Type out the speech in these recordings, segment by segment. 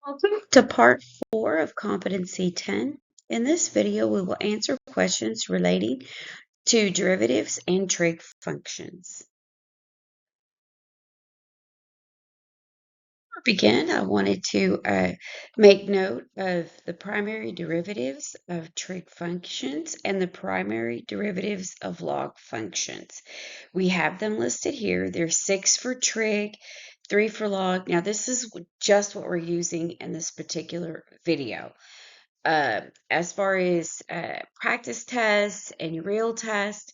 Welcome to part 4 of Competency 10. In this video, we will answer questions relating to derivatives and trig functions. To begin, I wanted to make note of the primary derivatives of trig functions and the primary derivatives of log functions. We have them listed here. There's 6 for trig, 3 for log. Now, this is just what we're using in this particular video. As far as practice tests and real tests,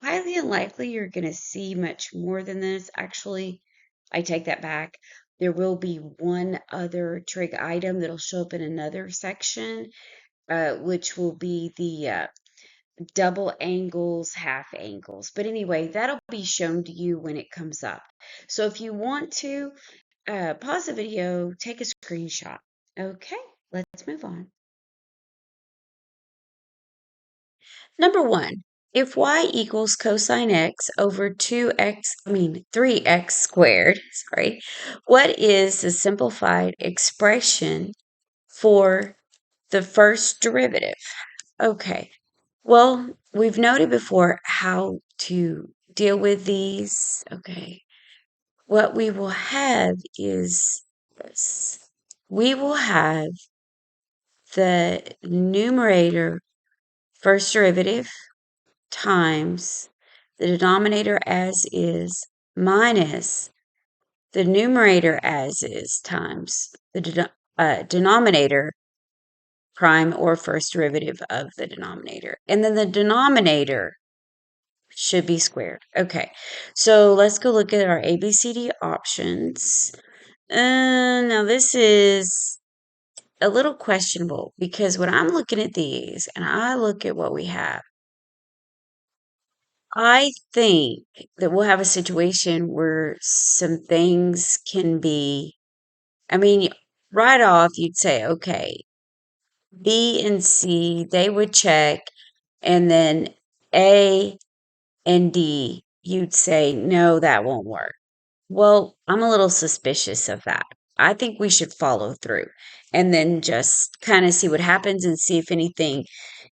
highly unlikely you're going to see much more than this. Actually, I take that back. There will be one other trig item that'll show up in another section, which will be the double angles, half angles. But anyway, that'll be shown to you when it comes up. So if you want to pause the video, take a screenshot. Okay, let's move on. Number 1, if y equals cosine x over 3x squared, what is the simplified expression for the first derivative? Okay, well, we've noted before how to deal with these. Okay, what we will have is this. We will have the numerator first derivative times the denominator as is minus the numerator as is times the denominator prime or first derivative of the denominator. And then the denominator should be squared. Okay, so let's go look at our ABCD options. Now this is a little questionable because when I'm looking at these and I look at what we have, I think that we'll have a situation where some things can be, I mean, right off, you'd say, okay, B and C, they would check, and then A and D, you'd say, no, that won't work. Well, I'm a little suspicious of that. I think we should follow through and then just kind of see what happens and see if anything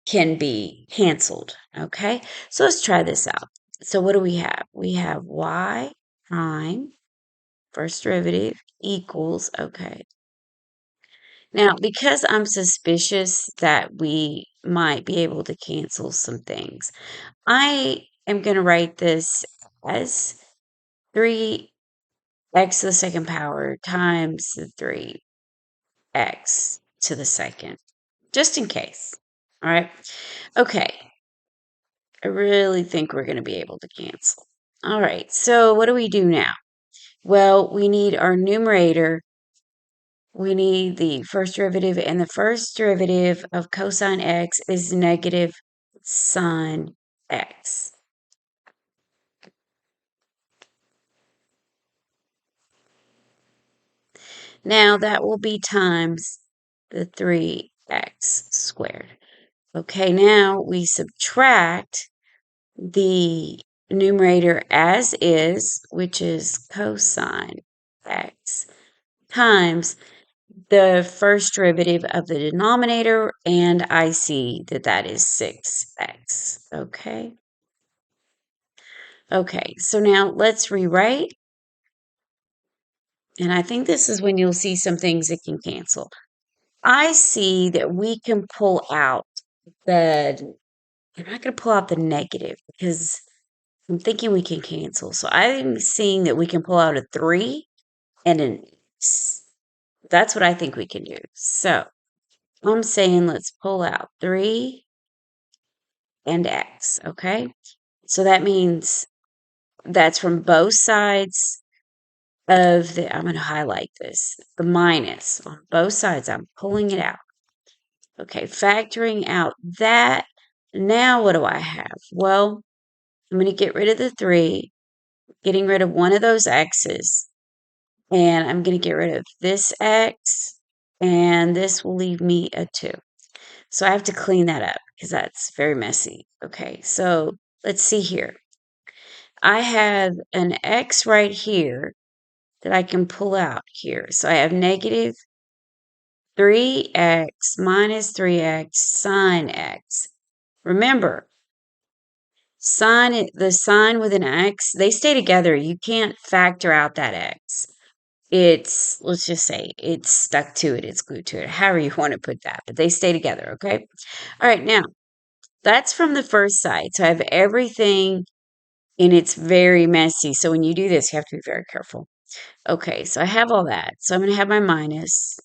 can be canceled. Okay, so let's try this out. So what do we have? We have y prime, first derivative, equals, okay. Now, because I'm suspicious that we might be able to cancel some things, I am going to write this as 3x to the second power times the 3x to the second, just in case. All right. Okay. I really think we're going to be able to cancel. All right, so what do we do now? Well, we need our numerator. We need the first derivative, and the first derivative of cosine x is negative sine x. Now that will be times the 3x squared. Okay, now we subtract the numerator as is, which is cosine x, times the first derivative of the denominator, and I see that that is 6x. Okay. Okay, so now let's rewrite. And I think this is when you'll see some things that can cancel. I see that we can pull out the, I'm not going to pull out the negative because I'm thinking we can cancel. So I'm seeing that we can pull out a 3 and an X. That's what I think we can do. So I'm saying let's pull out 3 and x, okay? So that means that's from both sides of the, I'm going to highlight this, the minus. On both sides, I'm pulling it out. Okay, factoring out that. Now what do I have? Well, I'm going to get rid of the 3, getting rid of one of those x's, and I'm going to get rid of this x, and this will leave me a 2. So I have to clean that up because that's very messy. Okay, so let's see here. I have an x right here that I can pull out here. So I have negative 3x minus 3x sine x. Remember, the sign with an x, they stay together. You can't factor out that x. Let's just say, it's stuck to it, it's glued to it, however you want to put that, but they stay together, okay? All right, now, that's from the first side. So I have everything, and it's very messy. So when you do this, you have to be very careful. Okay, so I have all that. So I'm going to have my minus.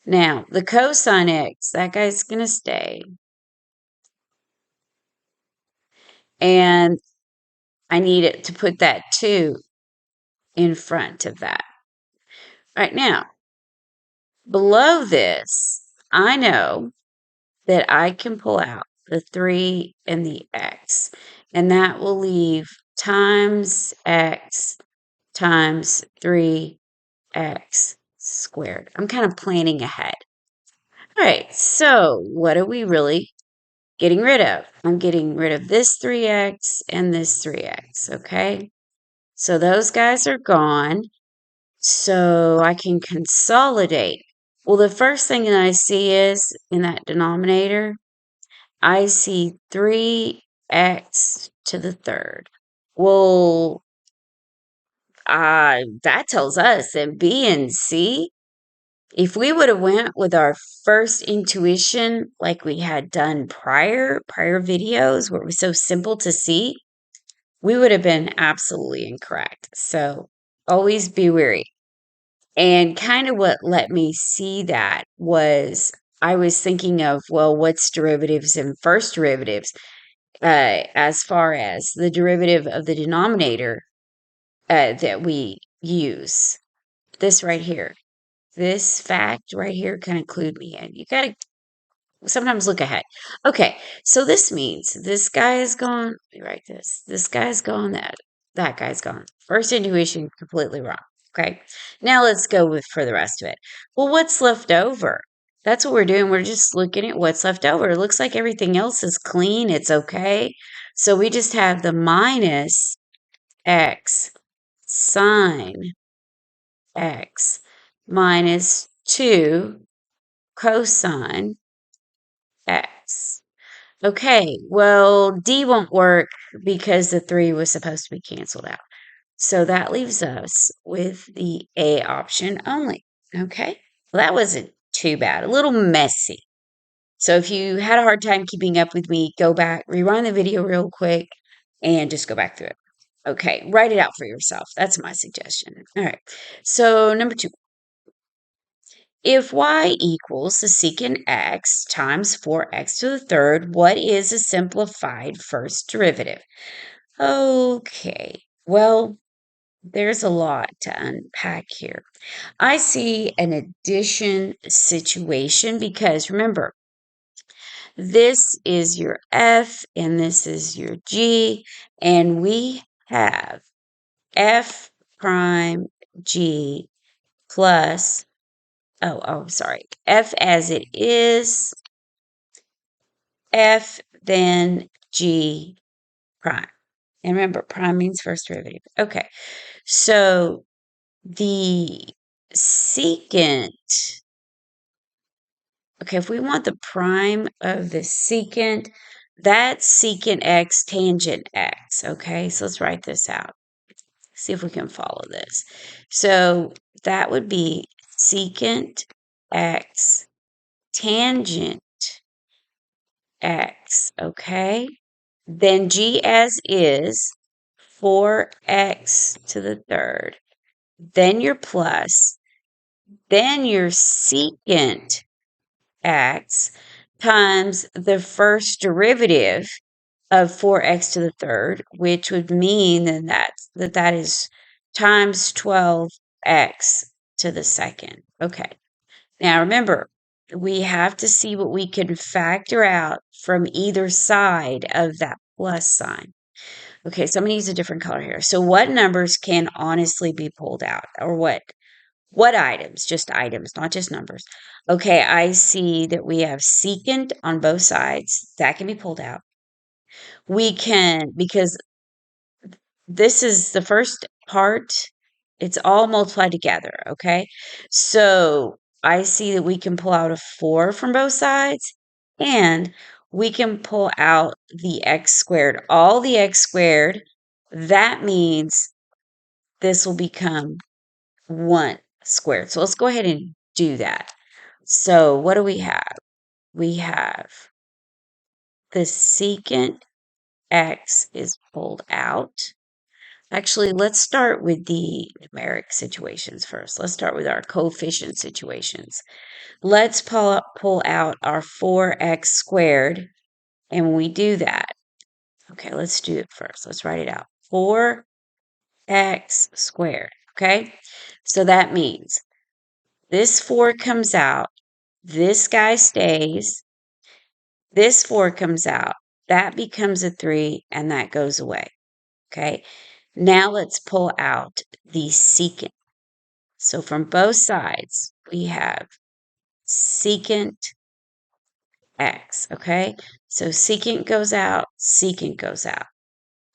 Now, the cosine x, that guy's going to stay. And I need it to put that 2 in front of that. Right now, below this, I know that I can pull out the 3 and the x, and that will leave times x times 3x squared. I'm kind of planning ahead. All right, so what are we really getting rid of? I'm getting rid of this 3x and this 3x, okay? So those guys are gone. So I can consolidate. Well, the first thing that I see is in that denominator, I see 3x to the third. Well, that tells us that B and C, if we would have went with our first intuition like we had done prior videos where it was so simple to see, we would have been absolutely incorrect. So always be wary. And kind of what let me see that was I was thinking of, well, what's derivatives and first derivatives? As far as the derivative of the denominator that we use. This right here. This fact right here kind of clued me in. You got to sometimes look ahead. Okay, so this means this guy is gone. Let me write this. This guy's gone. That guy's gone. First intuition, completely wrong. Okay, now let's go with for the rest of it. Well, what's left over? That's what we're doing. We're just looking at what's left over. It looks like everything else is clean. It's okay. So we just have the minus x sine x minus 2 cosine x. Okay, well, D won't work because the 3 was supposed to be canceled out. So that leaves us with the A option only. Okay, well, that wasn't too bad, a little messy. So if you had a hard time keeping up with me, go back, rewind the video real quick, and just go back through it. Okay, write it out for yourself. That's my suggestion. All right, so number 2. If y equals the secant x times 4x to the third, what is a simplified first derivative? Okay, well, there's a lot to unpack here. I see an addition situation because remember, this is your F and this is your G, and we have F prime G plus sorry. F as it is, F, then G prime. And remember, prime means first derivative. Okay, so the secant, okay, if we want the prime of the secant, that's secant x tangent x. Okay, so let's write this out. See if we can follow this. So that would be secant x tangent x, okay? Then g as is, 4x to the third. Then your plus. Then your secant x times the first derivative of 4x to the third, which would mean then that is times 12x to the second. Okay. Now remember, we have to see what we can factor out from either side of that plus sign. Okay, so I'm going to use a different color here. So what numbers can honestly be pulled out? Or what items? Just items, not just numbers. Okay, I see that we have secant on both sides. That can be pulled out. We can, because this is the first part, it's all multiplied together, okay? So I see that we can pull out a 4 from both sides, and we can pull out the x squared, all the x squared. That means this will become 1 squared. So let's go ahead and do that. So what do we have? We have the secant x is pulled out. Actually, let's start with the numeric situations first. Let's start with our coefficient situations. Let's pull out our 4x squared. And when we do that, okay, let's do it first. Let's write it out. 4x squared, okay? So that means this 4 comes out, this guy stays, this 4 comes out, that becomes a 3, and that goes away, okay? Now let's pull out the secant. So from both sides, we have secant x, okay? So secant goes out, secant goes out.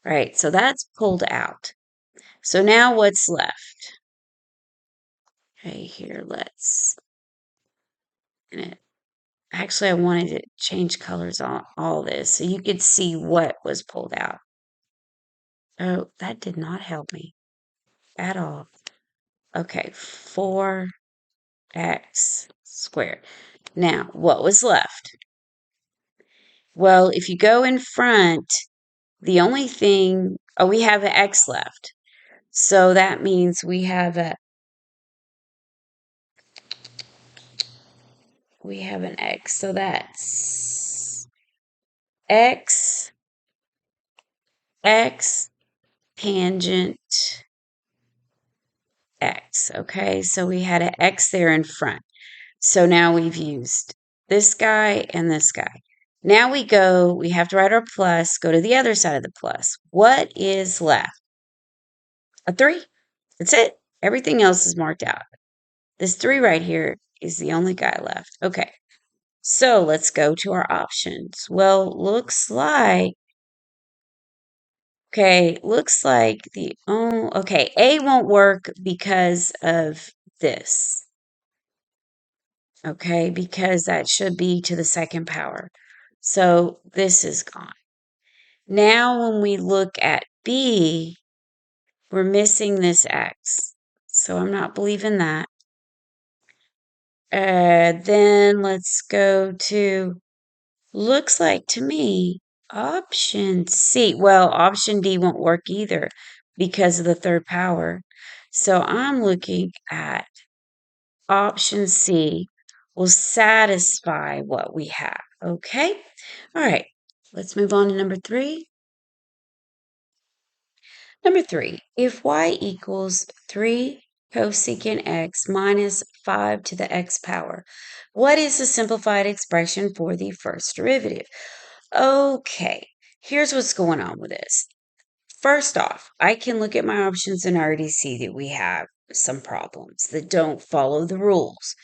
All right, so that's pulled out. So now what's left? Okay, here, let's, actually I wanted to change colors on all this so you could see what was pulled out. Oh, that did not help me at all. Okay, 4x squared. Now, what was left? Well, if you go in front, the only thing, oh, we have an x left. So that means we have an x. So that's x, x, tangent, x. Okay, so we had an x there in front. So now we've used this guy and this guy. Now we have to write our plus, go to the other side of the plus. What is left? A 3. That's it. Everything else is marked out. This 3 right here is the only guy left. Okay, so let's go to our options. Well, looks like, okay, okay, A won't work because of this. Okay, because that should be to the second power. So this is gone. Now when we look at B, we're missing this x. So I'm not believing that. Then let's go to, looks like to me, option C. Well, option D won't work either because of the third power. So I'm looking at option C will satisfy what we have. Okay? All right. Let's move on to number 3. Number 3, if y equals 3 cosecant x minus 5 to the x power, what is the simplified expression for the first derivative? Okay, here's what's going on with this. First off, I can look at my options and already see that we have some problems that don't follow the rules.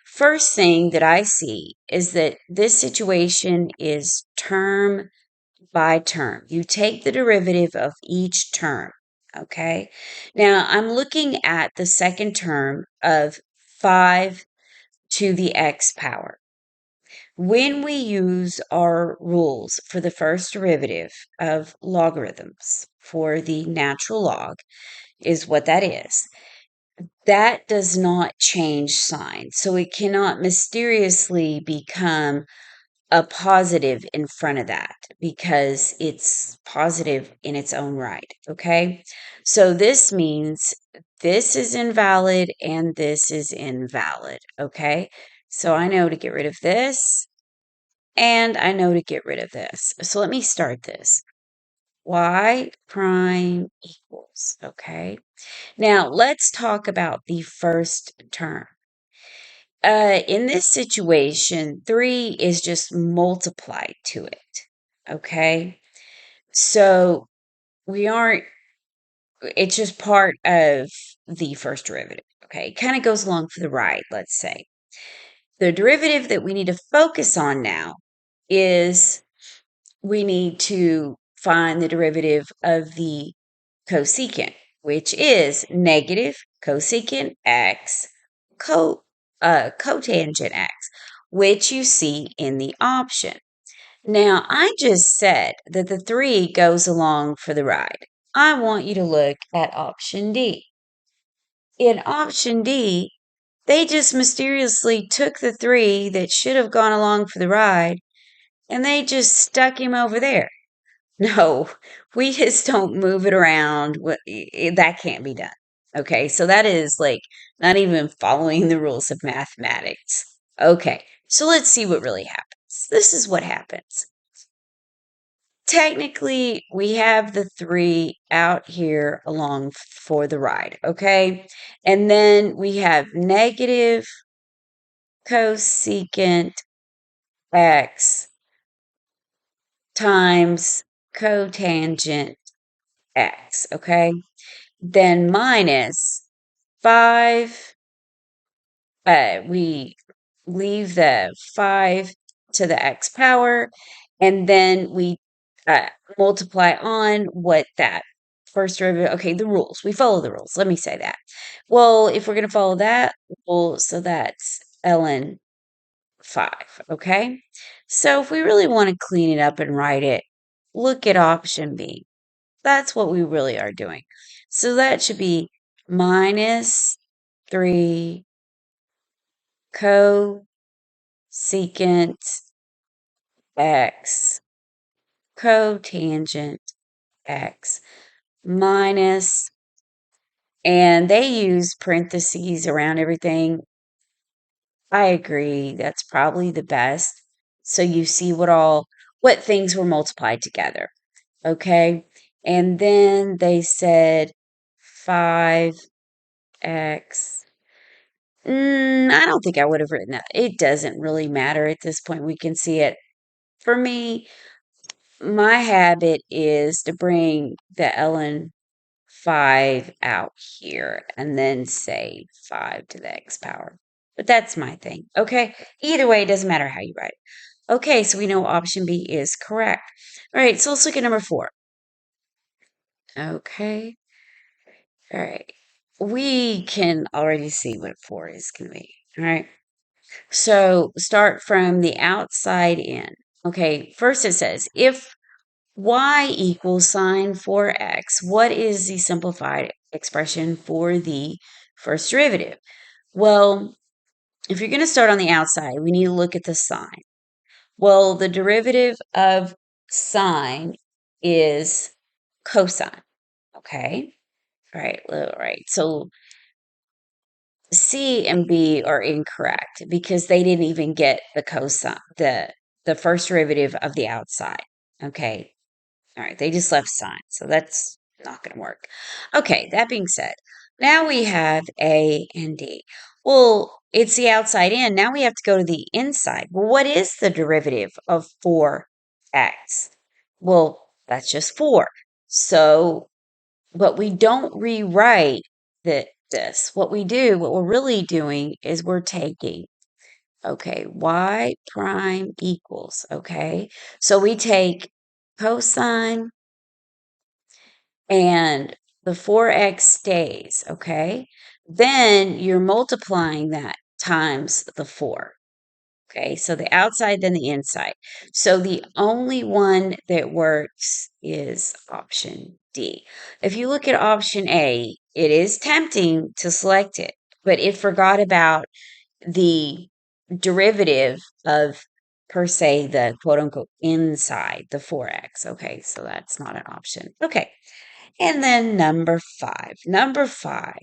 First thing that I see is that this situation is term by term. You take the derivative of each term, okay? Now, I'm looking at the second term of 5 to the x power. When we use our rules for the first derivative of logarithms for the natural log, is what that is. That does not change sign. So it cannot mysteriously become a positive in front of that because it's positive in its own right. Okay. So this means this is invalid and this is invalid. Okay. So I know to get rid of this and I know to get rid of this. So let me start this. Y prime equals. Okay. Now let's talk about the first term. In this situation, 3 is just multiplied to it. Okay. So we aren't, it's just part of the first derivative. Okay. It kind of goes along for the ride, let's say. The derivative that we need to focus on now is we need to find the derivative of the cosecant, which is negative cosecant x cotangent x, which you see in the option. Now, I just said that the 3 goes along for the ride. I want you to look at option D. In option D, they just mysteriously took the 3 that should have gone along for the ride and they just stuck him over there. No, we just don't move it around. That can't be done. Okay, so that is like not even following the rules of mathematics. Okay, so let's see what really happens. This is what happens. Technically, we have the 3 out here along for the ride, okay? And then we have negative cosecant x times cotangent x, okay? Then minus 5, we leave the 5 to the x power, and then we uh, multiply on what that first derivative, okay, the rules. We follow the rules. Let me say that. Well, if we're going to follow that, well, so that's ln 5, okay? So if we really want to clean it up and write it, look at option B. That's what we really are doing. So that should be minus 3 cosecant x cotangent x minus, and they use parentheses around everything. I agree. That's probably the best. So you see what things were multiplied together. Okay. And then they said 5x. I don't think I would have written that. It doesn't really matter at this point. We can see it. For me, my habit is to bring the ln 5 out here and then say 5 to the x power. But that's my thing. Okay. Either way, it doesn't matter how you write it. Okay. So we know option B is correct. All right. So let's look at number 4. Okay. All right. We can already see what 4 is going to be. All right. So start from the outside in. Okay. First it says if y equals sine 4x, what is the simplified expression for the first derivative? Well, if you're going to start on the outside, we need to look at the sine. Well, the derivative of sine is cosine. Okay. All right. All right. So C and B are incorrect because they didn't even get the cosine, the first derivative of the outside. Okay. All right, they just left sine, so that's not going to work. Okay, that being said, now we have A and D. Well, it's the outside in. Now we have to go to the inside. Well, what is the derivative of 4x? Well, that's just 4. So, but we don't rewrite this. What we're really doing is we're taking, okay, y prime equals, okay? So we take cosine and the 4x stays, okay? Then you're multiplying that times the 4. Okay, so the outside, then the inside. So the only one that works is option D. If you look at option A, it is tempting to select it, but it forgot about the derivative of, per se, the quote unquote inside, the 4x. Okay, so that's not an option. Okay, and then number 5. Number 5,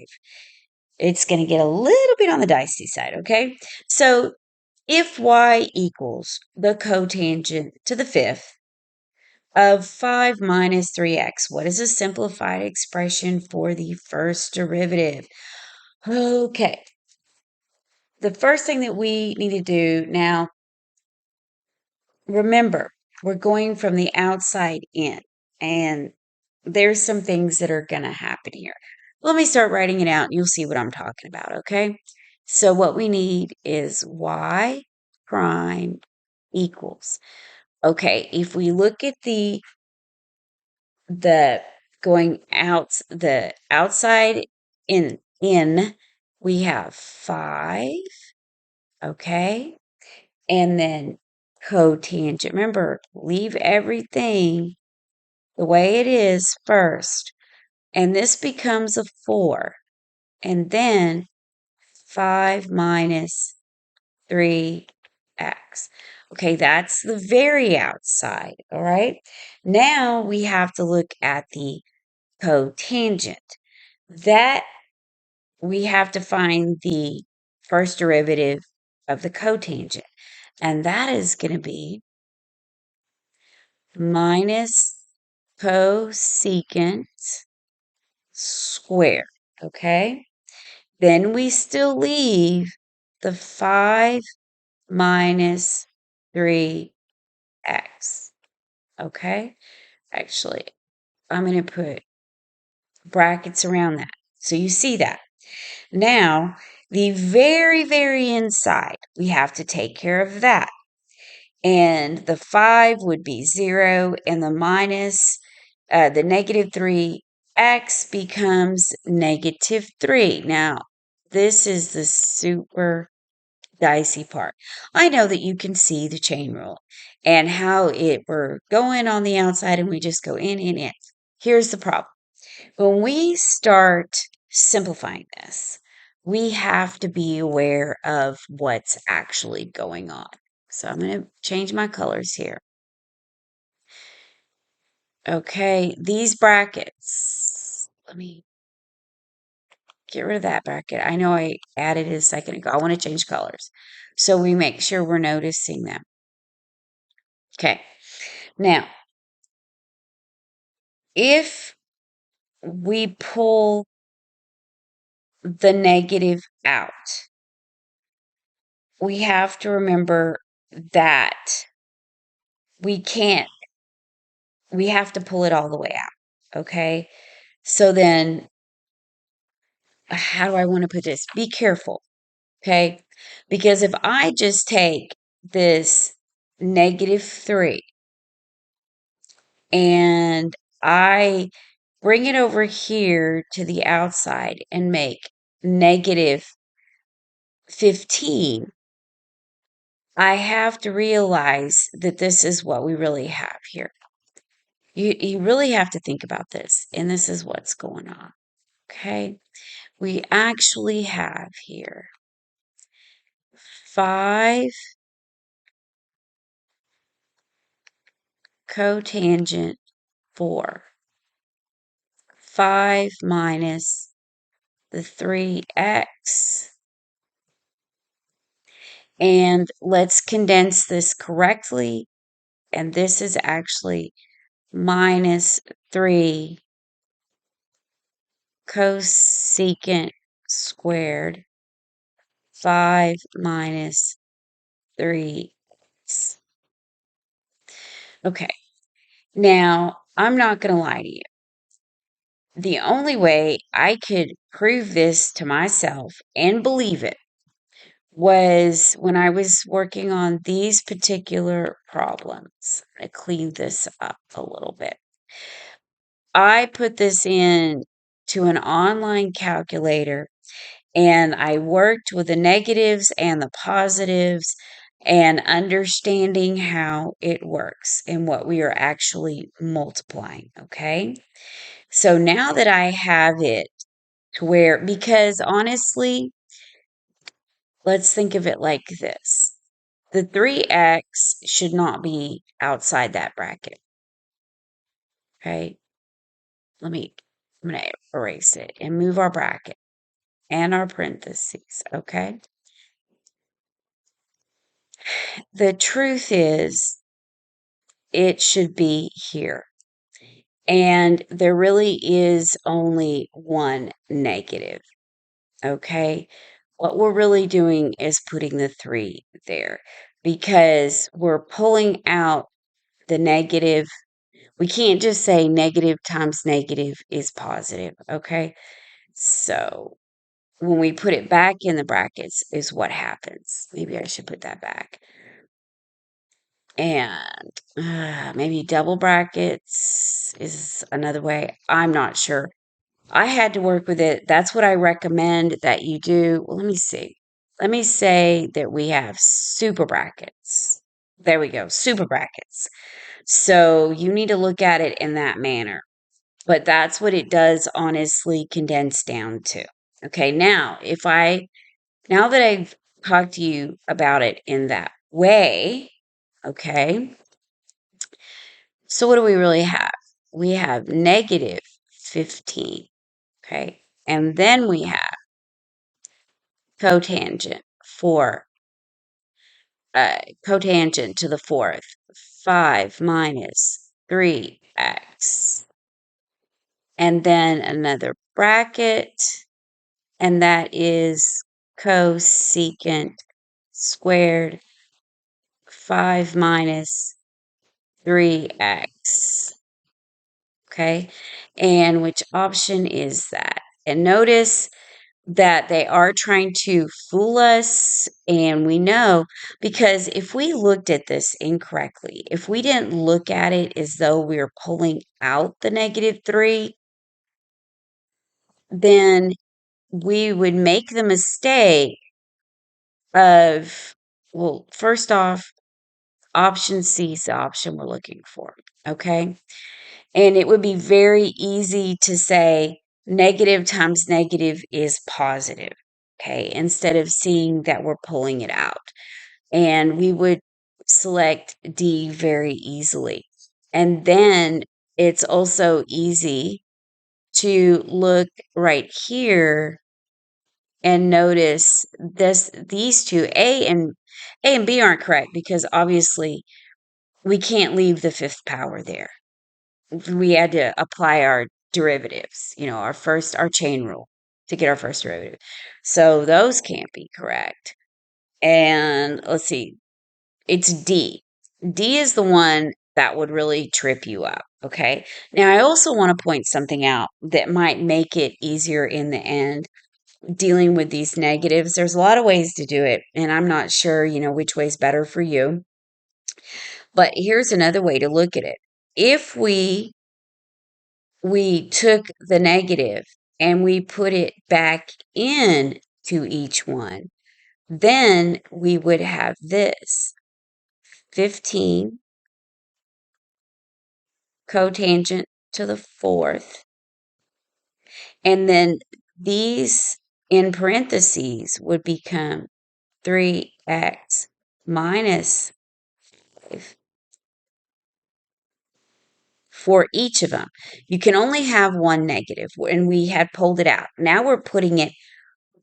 it's going to get a little bit on the dicey side, okay? So if y equals the cotangent to the 5th of 5 minus 3x, what is a simplified expression for the first derivative? Okay, the first thing that we need to do now, remember, we're going from the outside in, and there's some things that are going to happen here. Let me start writing it out and you'll see what I'm talking about, okay? So what we need is y prime equals. Okay, if we look at the going out, the outside in, we have 5 okay? And then cotangent. Remember, leave everything the way it is first. And this becomes a 4. And then 5 minus 3x. Okay, that's the very outside, all right? Now we have to look at the cotangent. That we have to find the first derivative of the cotangent. And that is going to be minus cosecant squared, okay? Then we still leave the 5 minus 3x, okay? Actually, I'm going to put brackets around that. So you see that. Now, the very, very inside, we have to take care of that. And the 5 would be 0, and the negative 3x becomes negative 3. Now, this is the super dicey part. I know that you can see the chain rule and how we're going on the outside and we just go in, in, in. Here's the problem. When we start simplifying this, we have to be aware of what's actually going on. So I'm going to change my colors here. Okay, these brackets. Let me get rid of that bracket. I know I added it a second ago. I want to change colors so we make sure we're noticing them. Okay, now if we pull the negative out, we have to remember that we have to pull it all the way out. Okay, so then how do I want to put this? Be careful. Okay, because if I just take this negative 3 and I bring it over here to the outside and make negative 15, I have to realize that this is what we really have here. You really have to think about this, and this is what's going on. Okay, we actually have here 5 cotangent 4. 5 minus the 3x. And let's condense this correctly. And this is actually minus 3 cosecant squared 5 minus 3. Okay, now I'm not going to lie to you. The only way I could prove this to myself and believe it was when I was working on these particular problems. I cleaned this up a little bit. I put this in to an online calculator and I worked with the negatives and the positives and understanding how it works and what we are actually multiplying. Okay. So now that I have it to where, because honestly, let's think of it like this. The 3x should not be outside that bracket. Okay. I'm going to erase it and move our bracket and our parentheses. Okay. The truth is, it should be here. And there really is only one negative. Okay. What we're really doing is putting the 3 there because we're pulling out the negative. We can't just say negative times negative is positive. Okay. So when we put it back in the brackets is what happens. Maybe I should put that back. And maybe double brackets is another way. I'm not sure. I had to work with it. That's what I recommend that you do. Well, let me see. let me say that we have super brackets. There we go, super brackets. So you need to look at it in that manner. But that's what it does honestly condense down to. Okay, now that I've talked to you about it in that way, okay, so what do we really have? We have negative 15, okay, and then we have cotangent for cotangent to the fourth, 5 minus 3x, and then another bracket, and that is cosecant squared 5 minus 3x. Okay, and which option is that? And notice that they are trying to fool us, and we know because if we looked at this incorrectly, if we didn't look at it as though we were pulling out the negative 3, then we would make the mistake of, well, first off, option C is the option we're looking for, okay? And it would be very easy to say negative times negative is positive, okay? Instead of seeing that we're pulling it out. And we would select D very easily. And then it's also easy to look right here and notice these two A and B aren't correct because obviously we can't leave the fifth power there. We had to apply our derivatives, our chain rule to get our first derivative. So those can't be correct. And let's see, it's D. D is the one that would really trip you up. Okay. Now, I also want to point something out that might make it easier in the end dealing with these negatives. There's a lot of ways to do it, and I'm not sure, which way is better for you. But here's another way to look at it. If we took the negative and we put it back in to each one, then we would have this 15 cotangent to the fourth. And then these in parentheses would become 3x minus 5 for each of them. You can only have one negative, and we had pulled it out. Now we're putting it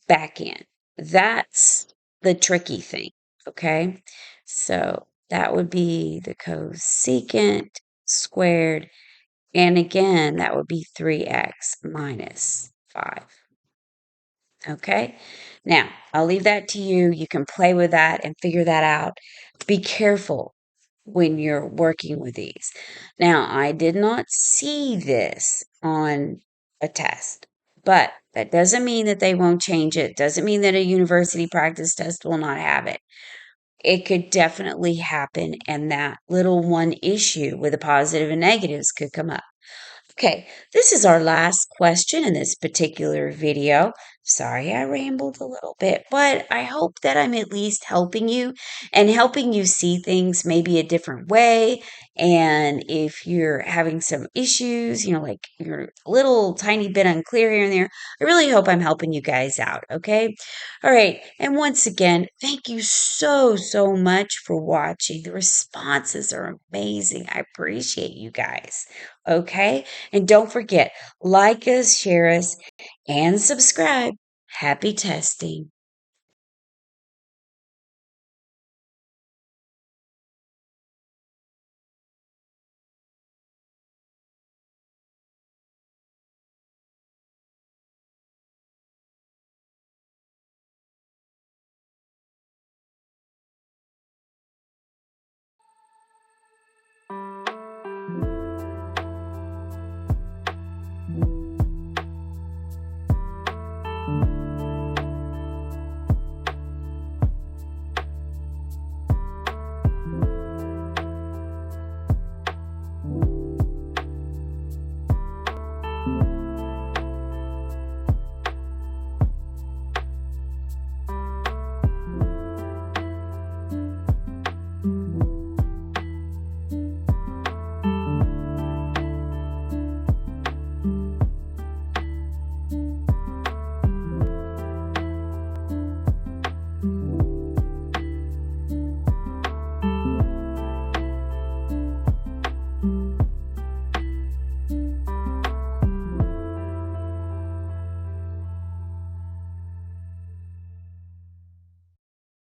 back in. That's the tricky thing, okay? So that would be the cosecant squared, and again, that would be 3x minus 5. Okay? Now, I'll leave that to you. You can play with that and figure that out. Be careful when you're working with these. Now, I did not see this on a test, but that doesn't mean that they won't change it. Doesn't mean that a university practice test will not have it. It could definitely happen, and that little one issue with the positive and negatives could come up. Okay, this is our last question in this particular video. Sorry I rambled a little bit, but I hope that I'm at least helping you and helping you see things maybe a different way. And if you're having some issues, like you're a little tiny bit unclear here and there, I really hope I'm helping you guys out. Okay. All right. And once again, thank you so, so much for watching. The responses are amazing. I appreciate you guys. Okay. And don't forget, like us, share us, and subscribe. Happy testing.